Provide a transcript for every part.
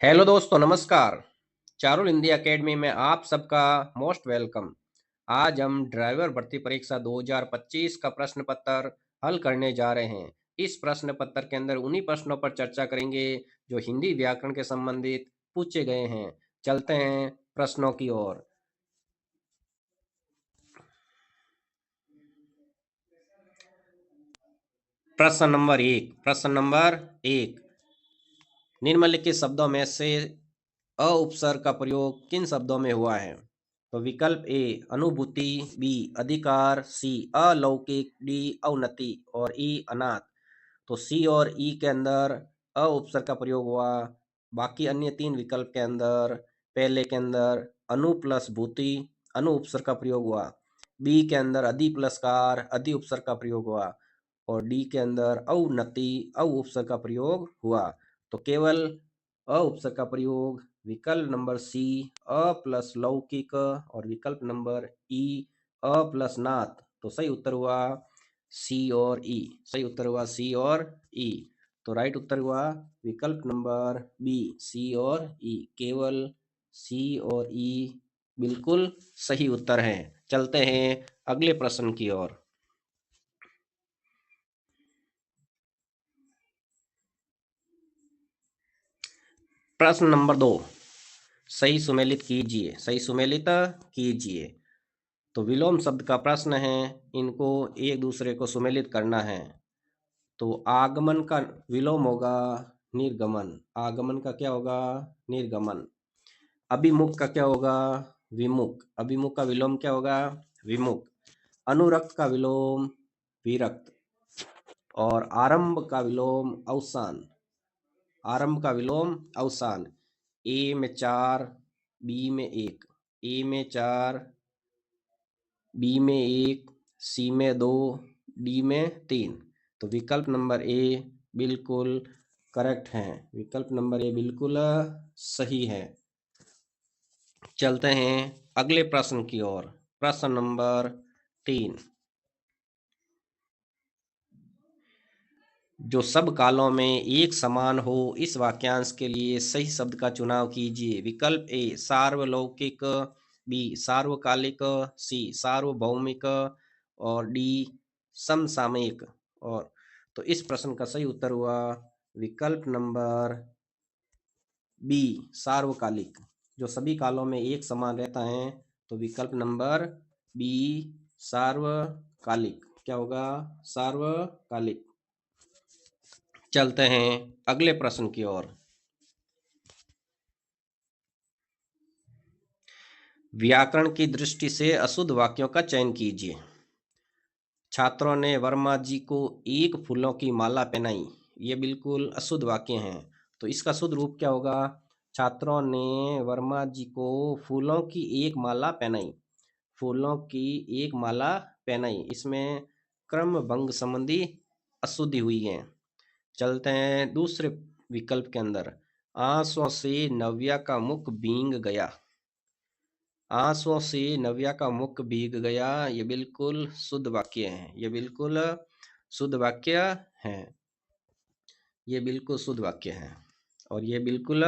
Hello दोस्तों, नमस्कार। Charul Hindi academy में आप सबका मोस्ट वेलकम। आज हम ड्राइवर भर्ती परीक्षा 2025 का प्रश्न पत्र हल करने जा रहे हैं। इस प्रश्न पत्र के अंदर उन्हीं प्रश्नों पर चर्चा करेंगे जो हिंदी व्याकरण के संबंधित पूछे गए हैं। चलते हैं प्रश्नों की ओर। प्रश्न नंबर एक। निम्नलिखित शब्दों में से अ उपसर्ग का प्रयोग किन शब्दों में हुआ है? तो विकल्प ए अनुभूति, बी अधिकार, सी अलौकिक, डी अवनति और ई अनाथ। तो सी और ई के अंदर अ उपसर्ग का प्रयोग हुआ। बाकी अन्य तीन विकल्प के अंदर पहले के अंदर अनु प्लस भूति अनु उपसर्ग का प्रयोग हुआ। बी के अंदर अधि प्लस कार अधि उपसर्ग का प्रयोग हुआ और डी के अंदर अवनति अव उपसर्ग का प्रयोग हुआ। तो केवल अ उपसर्ग का प्रयोग विकल्प नंबर सी अ प्लस लौकिक और विकल्प नंबर ई अ प्लस नाथ। तो सही उत्तर हुआ सी और ई। सही उत्तर हुआ सी और ई। तो राइट उत्तर हुआ विकल्प नंबर बी सी और ई। केवल सी और ई बिल्कुल सही उत्तर है। चलते हैं अगले प्रश्न की ओर। प्रश्न नंबर 2, सही सुमेलित कीजिए। सही सुमेलित कीजिए। तो विलोम शब्द का प्रश्न है, इनको एक दूसरे को सुमेलित करना है। तो आगमन का विलोम होगा निर्गमन। आगमन का क्या होगा? निर्गमन। अभिमुख का क्या होगा? विमुख। अभिमुख का विलोम क्या होगा? विमुख। अनुरक्त का विलोम विरक्त और आरंभ का विलोम अवसान। आरंभ का विलोम अवसान। ए में 4, बी में 1, ए में 4, बी में 1, सी में 2, डी में 3। तो विकल्प नंबर ए बिल्कुल करेक्ट है। विकल्प नंबर ए बिल्कुल सही है। चलते हैं अगले प्रश्न की ओर। प्रश्न नंबर 3, जो सब कालों में एक समान हो इस वाक्यांश के लिए सही शब्द का चुनाव कीजिए। विकल्प ए सार्वलौकिक, बी सार्वकालिक, सी सार्वभौमिक और डी समसामयिक। और तो इस प्रश्न का सही उत्तर हुआ विकल्प नंबर बी सार्वकालिक, जो सभी कालों में एक समान रहता है। तो विकल्प नंबर बी सार्वकालिक क्या होगा? सार्वकालिक। चलते हैं अगले प्रश्न की ओर। व्याकरण की दृष्टि से अशुद्ध वाक्यों का चयन कीजिए। छात्रों ने वर्मा जी को एक फूलों की माला पहनाई। ये बिल्कुल अशुद्ध वाक्य हैं। तो इसका शुद्ध रूप क्या होगा? छात्रों ने वर्मा जी को फूलों की एक माला पहनाई। फूलों की एक माला पहनाई, इसमें क्रम भंग संबंधी अशुद्धि हुई है। चलते हैं दूसरे विकल्प के अंदर। आंसुओं से नव्या का मुख भींग गया। आंसुओं से नव्या का मुख भीग गया, ये बिल्कुल शुद्ध वाक्य है। ये बिल्कुल शुद्ध वाक्य है। ये बिल्कुल शुद्ध वाक्य है और ये बिल्कुल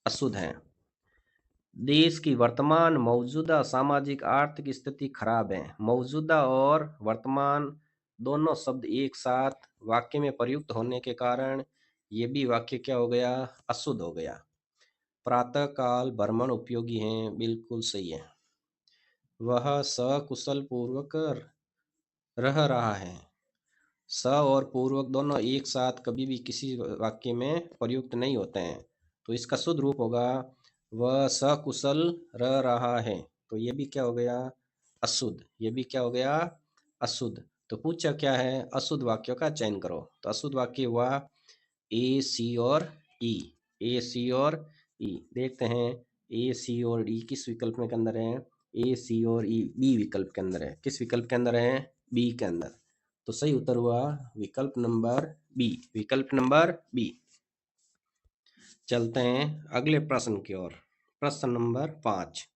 अशुद्ध है। देश की वर्तमान मौजूदा सामाजिक आर्थिक स्थिति खराब है। मौजूदा और वर्तमान दोनों शब्द एक साथ वाक्य में प्रयुक्त होने के कारण ये भी वाक्य क्या हो गया? अशुद्ध हो गया। प्रातः काल भ्रमण उपयोगी है, बिल्कुल सही है। वह सकुशल पूर्वक रह रहा है। स और पूर्वक दोनों एक साथ कभी भी किसी वाक्य में प्रयुक्त नहीं होते हैं। तो इसका शुद्ध रूप होगा वह सकुशल रह रहा है। तो ये भी क्या हो गया? अशुद्ध। ये भी क्या हो गया? अशुद्ध। तो पूछा क्या है? अशुद्ध वाक्यों का चयन करो। तो अशुद्ध वाक्य हुआ ए, सी और ई। ए, सी और ई। देखते हैं ए, सी और ई किस विकल्प में के अंदर है? ए, सी और ई बी विकल्प के अंदर है। किस विकल्प के अंदर है? बी के अंदर। तो सही उत्तर हुआ विकल्प नंबर बी। विकल्प नंबर बी। चलते हैं अगले प्रश्न की ओर। प्रश्न नंबर 5,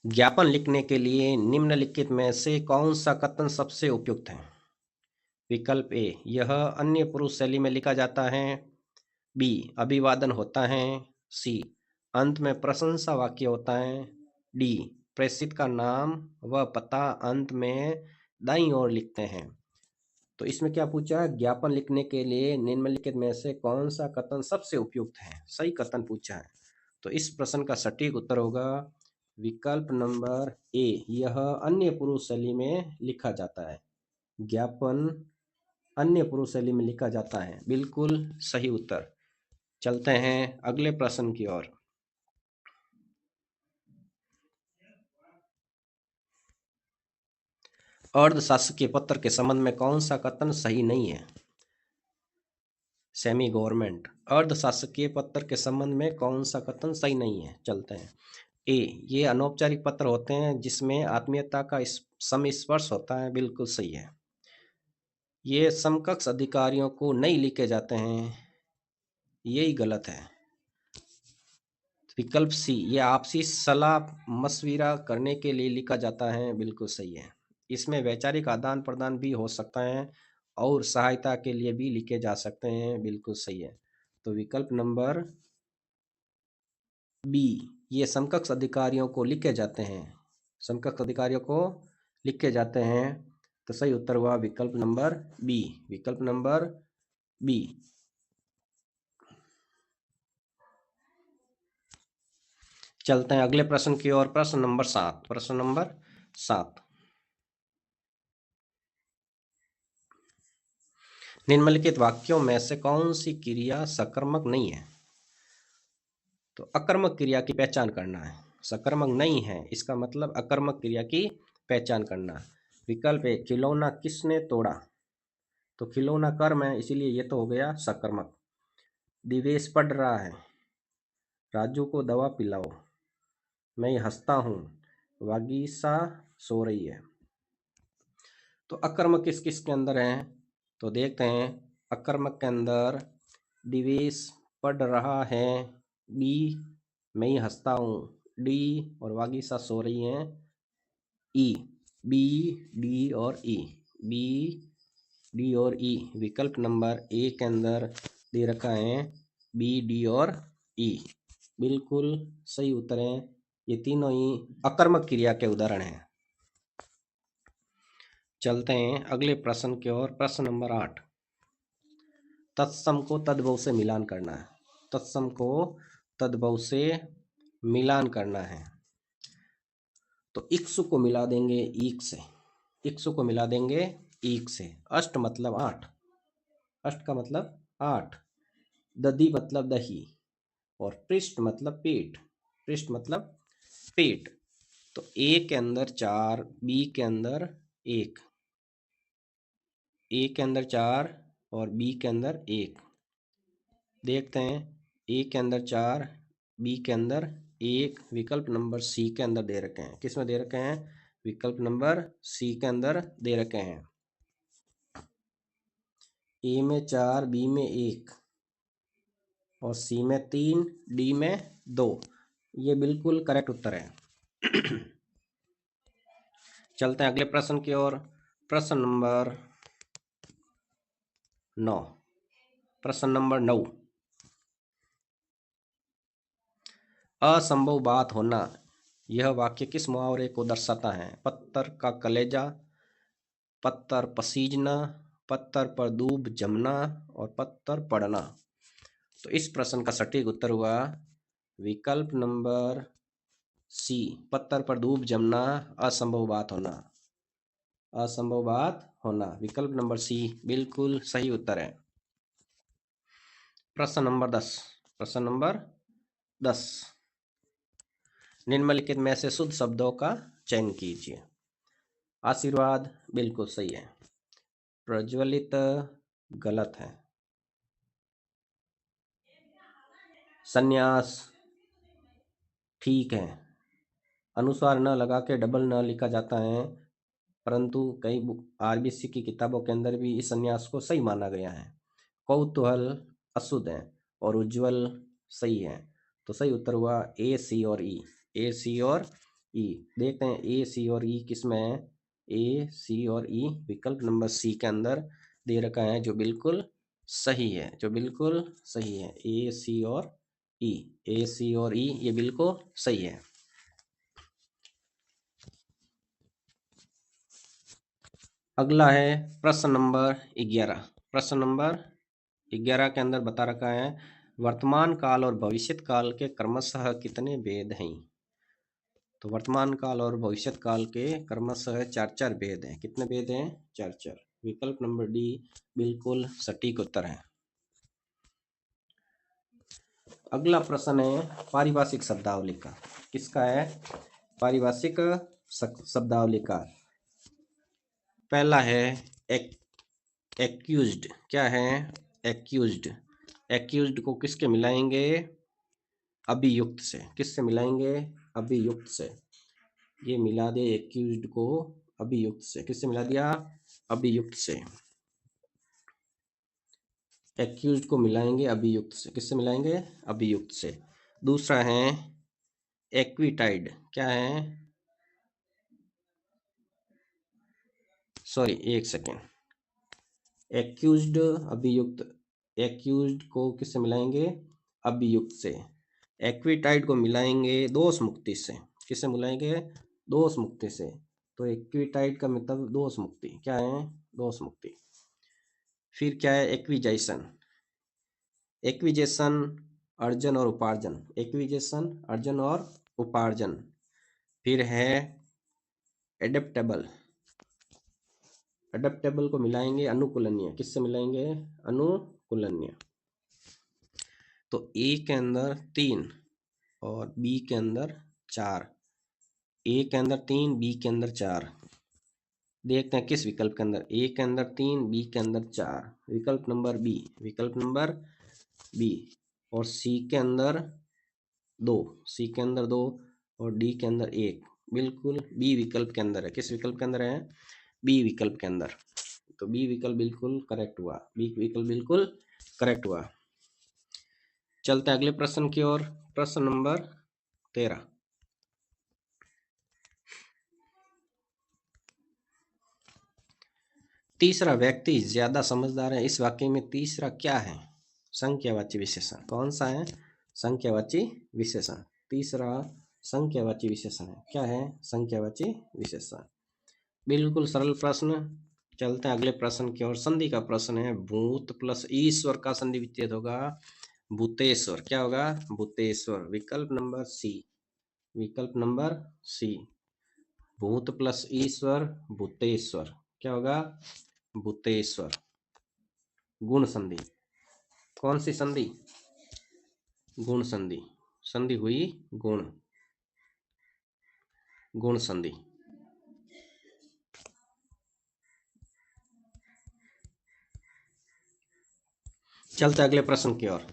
ज्ञापन लिखने के लिए निम्नलिखित में से कौन सा कथन सबसे उपयुक्त है? विकल्प ए, यह अन्य पुरुष शैली में लिखा जाता है। बी, अभिवादन होता है। सी, अंत में प्रशंसा वाक्य होता है। डी, प्रेषित का नाम व पता अंत में दाईं ओर लिखते हैं। तो इसमें क्या पूछा है, ज्ञापन लिखने के लिए निम्नलिखित में से कौन सा कथन सबसे उपयुक्त है, सही कथन पूछा है। तो इस प्रश्न का सटीक उत्तर होगा विकल्प नंबर ए, यह अन्य पुरुष शैली में लिखा जाता है। ज्ञापन अन्य पुरुष शैली में लिखा जाता है, बिल्कुल सही उत्तर। चलते हैं अगले प्रश्न की ओर। अर्धशासकीय पत्र के संबंध में कौन सा कथन सही नहीं है। सेमी गवर्नमेंट, अर्धशासकीय पत्र के संबंध में कौन सा कथन सही नहीं है। चलते हैं। ए, ये अनौपचारिक पत्र होते हैं जिसमें आत्मीयता का संस्पर्श होता है, बिल्कुल सही है। ये समकक्ष अधिकारियों को नहीं लिखे जाते हैं, यही गलत है। विकल्प सी, ये आपसी सलाह मशविरा करने के लिए लिखा जाता है, बिल्कुल सही है। इसमें वैचारिक आदान प्रदान भी हो सकता है और सहायता के लिए भी लिखे जा सकते हैं, बिल्कुल सही है। तो विकल्प नंबर बी, ये समकक्ष अधिकारियों को लिखे जाते हैं, समकक्ष अधिकारियों को लिखे जाते हैं। तो सही उत्तर हुआ विकल्प नंबर बी, विकल्प नंबर बी। चलते हैं अगले प्रश्न की ओर। प्रश्न नंबर 7, प्रश्न नंबर 7, निम्नलिखित वाक्यों में से कौन सी क्रिया सकर्मक नहीं है। तो अकर्मक क्रिया की पहचान करना है। सकर्मक नहीं है इसका मतलब अकर्मक क्रिया की पहचान करना। विकल्प ए, खिलौना किसने तोड़ा। तो खिलौना कर्म है, इसीलिए ये तो हो गया सकर्मक। दिवेश पढ़ रहा है, राजू को दवा पिलाओ, मैं हंसता हूँ, वागीसा सो रही है। तो अकर्मक किस किस के अंदर है, तो देखते हैं। अकर्मक के अंदर दिवेश पढ़ रहा है, बी, मैं ही हंसता हूँ, डी, और वागीसा सो रही हैं, ई। बी, डी और ई, बी, डी और ई। विकल्प नंबर ए के अंदर दे रखा है बी, डी और ई, बिल्कुल सही उत्तर है। ये तीनों ही अकर्मक क्रिया के उदाहरण हैं। चलते हैं अगले प्रश्न की ओर। प्रश्न नंबर 8, तत्सम को तद्भव से मिलान करना है। तत्सम को तद्भव से मिलान करना है। तो इक्सु को मिला देंगे ईक से, इक्सु को मिला देंगे ईक से। अष्ट मतलब 8, अष्ट का मतलब 8, दधि मतलब दही, और पृष्ठ मतलब पेट, पृष्ठ मतलब पेट। तो ए के अंदर 4, बी के अंदर 1, ए के अंदर 4 और बी के अंदर 1। देखते हैं, ए के अंदर 4, बी के अंदर 1। विकल्प नंबर सी के अंदर दे रखे हैं। किस में दे रखे हैं, विकल्प नंबर सी के अंदर दे रखे हैं। ए में 4, बी में 1 और सी में 3, डी में 2। ये बिल्कुल करेक्ट उत्तर है। चलते हैं अगले प्रश्न की ओर। प्रश्न नंबर 9, प्रश्न नंबर 9, असंभव बात होना, यह वाक्य किस मुहावरे को दर्शाता है। पत्थर का कलेजा, पत्थर पसीजना, पत्थर पर दूब जमना और पत्थर पड़ना। तो इस प्रश्न का सटीक उत्तर हुआ विकल्प नंबर सी, पत्थर पर दूब जमना, असंभव बात होना, असंभव बात होना। विकल्प नंबर सी बिल्कुल सही उत्तर है। प्रश्न नंबर 10, प्रश्न नंबर 10, निम्नलिखित में से शुद्ध शब्दों का चयन कीजिए। आशीर्वाद बिल्कुल सही है, प्रज्वलित गलत है, संन्यास ठीक है, अनुस्वार न लगा के डबल न लिखा जाता है, परंतु कई आरबीसी की किताबों के अंदर भी इस संन्यास को सही माना गया है। कौतूहल अशुद्ध है और उज्जवल सही है। तो सही उत्तर हुआ ए, सी और ई, ए, सी और ई। देखते हैं ए, सी और ई किस में है। ए, सी और ई विकल्प नंबर सी के अंदर दे रखा है जो बिल्कुल सही है, जो बिल्कुल सही है। ए, सी और ई, ए, सी और ई ये बिल्कुल सही है। अगला है प्रश्न नंबर 11। प्रश्न नंबर 11 के अंदर बता रखा है वर्तमान काल और भविष्य काल के क्रमशः कितने भेद हैं। तो वर्तमान काल और भविष्य काल के क्रमशः चार चार भेद हैं। कितने भेद हैं? चार चार। विकल्प नंबर डी बिल्कुल सटीक उत्तर है। अगला प्रश्न है पारिभाषिक शब्दावली का। किसका है? पारिभाषिक शब्दावली का। पहला है एक्यूज्ड। क्या है? एक्यूज्ड। एक्यूज्ड को किसके मिलाएंगे? अभियुक्त से। किससे मिलाएंगे? अभियुक्त से। ये मिला दे एक्यूज्ड को अभियुक्त से। किससे मिला दिया? अभियुक्त से। एक्यूज्ड को मिलाएंगे अभियुक्त से। किससे मिलाएंगे? अभियुक्त से। दूसरा है एक्विटाइड। क्या है? सॉरी, एक सेकेंड। एक्यूज्ड अभियुक्त, एक्यूज्ड को किससे मिलाएंगे? अभियुक्त से। एक्विटाइड को मिलाएंगे दोष मुक्ति से। किससे मिलाएंगे? दोष मुक्ति से। तो एक्विटाइड का मतलब दोष मुक्ति। क्या है? दोष मुक्ति। फिर क्या है? एक्विजाइशन। एक्विजेशन अर्जन और उपार्जन। एक्विजेशन अर्जन और उपार्जन। फिर है एडेप्टेबल। एडेप्टेबल को मिलाएंगे अनुकूलनीय। किससे मिलाएंगे? अनुकूलनीय। तो ए के अंदर 3 और बी के अंदर 4। ए के अंदर 3, बी के अंदर 4। देखते हैं किस विकल्प के अंदर। ए के अंदर 3, बी के अंदर 4। विकल्प नंबर बी। विकल्प नंबर बी। और सी के अंदर 2। सी के अंदर 2 और डी के अंदर 1। बिल्कुल बी विकल्प के अंदर है। किस विकल्प के अंदर है? बी विकल्प के अंदर। तो बी विकल्प बिल्कुल करेक्ट हुआ। बी विकल्प बिल्कुल करेक्ट हुआ। चलते हैं अगले प्रश्न की ओर। प्रश्न नंबर 13। तीसरा व्यक्ति ज्यादा समझदार है। इस वाक्य में तीसरा क्या है? संख्यावाची विशेषण। कौन सा है? संख्यावाची विशेषण। तीसरा संख्यावाची विशेषण है। क्या है? संख्यावाची विशेषण। बिल्कुल सरल प्रश्न। चलते हैं अगले प्रश्न की ओर। संधि का प्रश्न है भूत प्लस ईश्वर का संधि विच्छेद होगा भूतेश्वर। क्या होगा? भूतेश्वर। विकल्प नंबर सी। विकल्प नंबर सी। भूत प्लस ईश्वर भूतेश्वर। क्या होगा? भूतेश्वर। गुण संधि। कौन सी संधि? गुण संधि। संधि हुई गुण। गुण संधि। चलते अगले प्रश्न की ओर।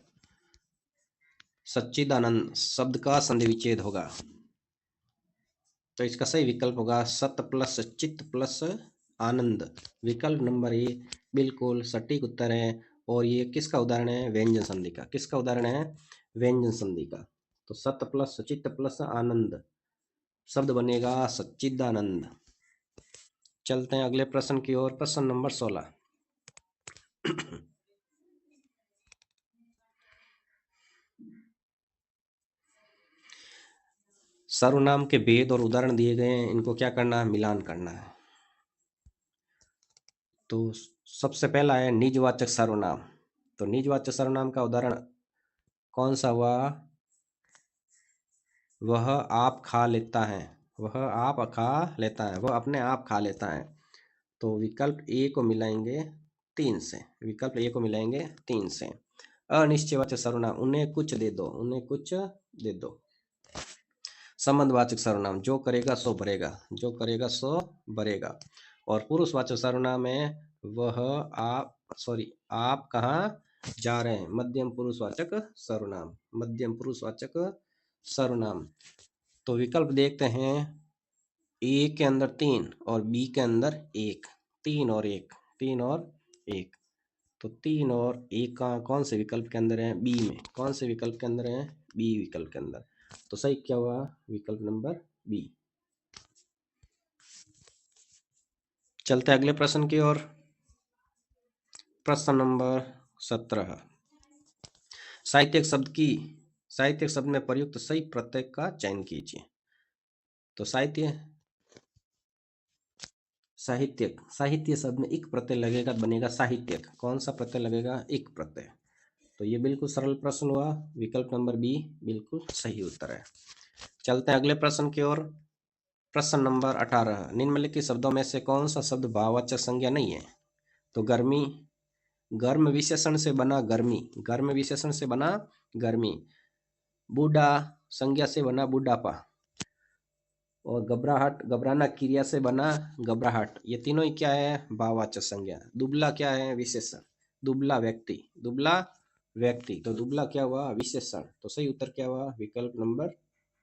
सच्चिदानंद शब्द का संधि विच्छेद होगा। तो इसका सही विकल्प होगा सत प्लस चित्त प्लस आनंद। विकल्प नंबर ए बिल्कुल सटीक उत्तर है। और ये किसका उदाहरण है? व्यंजन संधि का। किसका उदाहरण है? व्यंजन संधि का। तो सत प्लस चित्त प्लस आनंद शब्द बनेगा सच्चिदानंद। चलते हैं अगले प्रश्न की ओर। प्रश्न नंबर 16। सर्वनाम के भेद और उदाहरण दिए गए हैं। इनको क्या करना है? मिलान करना है। तो सबसे पहला है निजवाचक सर्वनाम। तो निजवाचक सर्वनाम का उदाहरण कौन सा हुआ? वह आप खा लेता है। वह आप खा लेता है। वह अपने आप खा लेता है। तो विकल्प ए को मिलाएंगे 3 से। विकल्प ए को मिलाएंगे 3 से। अनिश्चयवाचक सर्वनाम उन्हें कुछ दे दो। उन्हें कुछ दे दो। संबंधवाचक सर्वनाम जो करेगा सो भरेगा। जो करेगा सो भरेगा। और पुरुषवाचक सर्वनाम है वह आप कहाँ जा रहे हैं। मध्यम पुरुषवाचक सर्वनाम। मध्यम पुरुषवाचक सर्वनाम। तो विकल्प देखते हैं। ए के अंदर 3 और बी के अंदर 1। 3 और 1। 3 और 1। तो 3 और 1 का कौन से विकल्प के अंदर है? बी में। कौन से विकल्प के अंदर है? बी विकल्प के अंदर। तो सही क्या हुआ? विकल्प नंबर बी। चलते अगले प्रश्न की ओर। प्रश्न नंबर 17, साहित्यिक शब्द में प्रयुक्त सही प्रत्यय का चयन कीजिए। तो साहित्य शब्द में एक प्रत्यय लगेगा, बनेगा साहित्यक। कौन सा प्रत्यय लगेगा? एक प्रत्यय। तो ये बिल्कुल सरल प्रश्न हुआ, विकल्प नंबर बी बिल्कुल सही उत्तर है। चलते हैं अगले प्रश्न की ओर। प्रश्न नंबर 18, निम्नलिखित शब्दों में से कौन सा शब्द भाववाचक संज्ञा नहीं है? तो गर्मी, गर्म विशेषण से बना गर्मी, गर्म विशेषण से बना गर्मी। बूढ़ा संज्ञा से बना बूढ़ापा। और घबराहट, घबराना क्रिया से बना घबराहट। ये तीनों ही क्या है? भाववाचक संज्ञा। दुबला क्या है? विशेषण। दुबला व्यक्ति, दुबला व्यक्ति, तो दुबला क्या हुआ? विशेषण। तो सही उत्तर क्या हुआ? विकल्प नंबर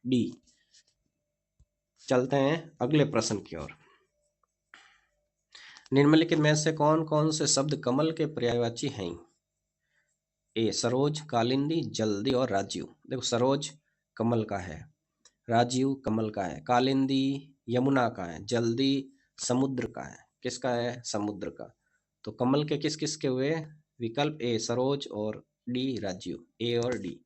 डी। चलते हैं अगले प्रश्न की ओर। निम्नलिखित में से कौन कौन से शब्द कमल के पर्यायवाची हैं? ए सरोज, कालिंदी, जल्दी और राजीव। देखो सरोज कमल का है, राजीव कमल का है, कालिंदी यमुना का है, जल्दी समुद्र का है। किसका है? समुद्र का। तो कमल के किस किस के हुए? विकल्प ए सरोज और डी राजीव। ए और डी,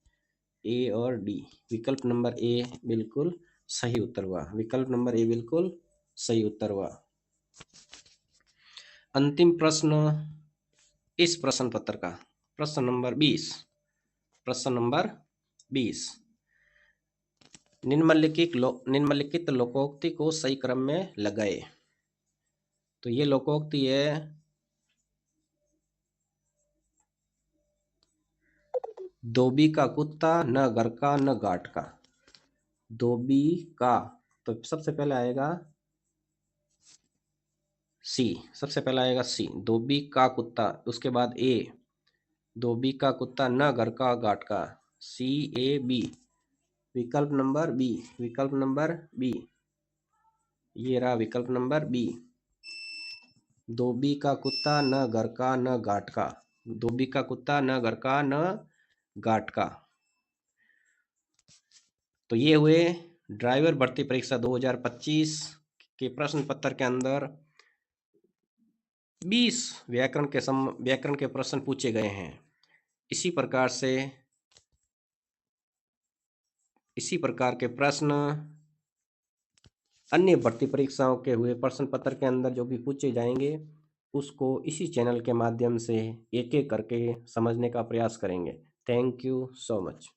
ए और डी। विकल्प नंबर ए बिल्कुल सही उत्तर हुआ, विकल्प नंबर ए बिल्कुल सही उत्तर हुआ। अंतिम प्रश्न इस प्रश्न पत्र का, प्रश्न नंबर 20। प्रश्न नंबर 20, निम्नलिखित लोकोक्ति को सही क्रम में लगाए। तो ये लोकोक्ति है, धोबी का कुत्ता न घर का न घाट का। धोबी का, तो सबसे पहले आएगा सी, सबसे पहला आएगा सी, धोबी का कुत्ता। उसके बाद ए, धोबी का कुत्ता न घर का घाट का। सी ए बी, विकल्प नंबर बी, विकल्प नंबर बी। ये रहा विकल्प नंबर बी, धोबी का कुत्ता न घर का न घाट का। धोबी का कुत्ता न घर का न घाट का। तो ये हुए ड्राइवर भर्ती परीक्षा 2025 के प्रश्न पत्र के अंदर 20 व्याकरण के प्रश्न पूछे गए हैं। इसी प्रकार के प्रश्न अन्य भर्ती परीक्षाओं के हुए प्रश्न पत्र के अंदर जो भी पूछे जाएंगे, उसको इसी चैनल के माध्यम से एक एक करके समझने का प्रयास करेंगे। Thank you so much.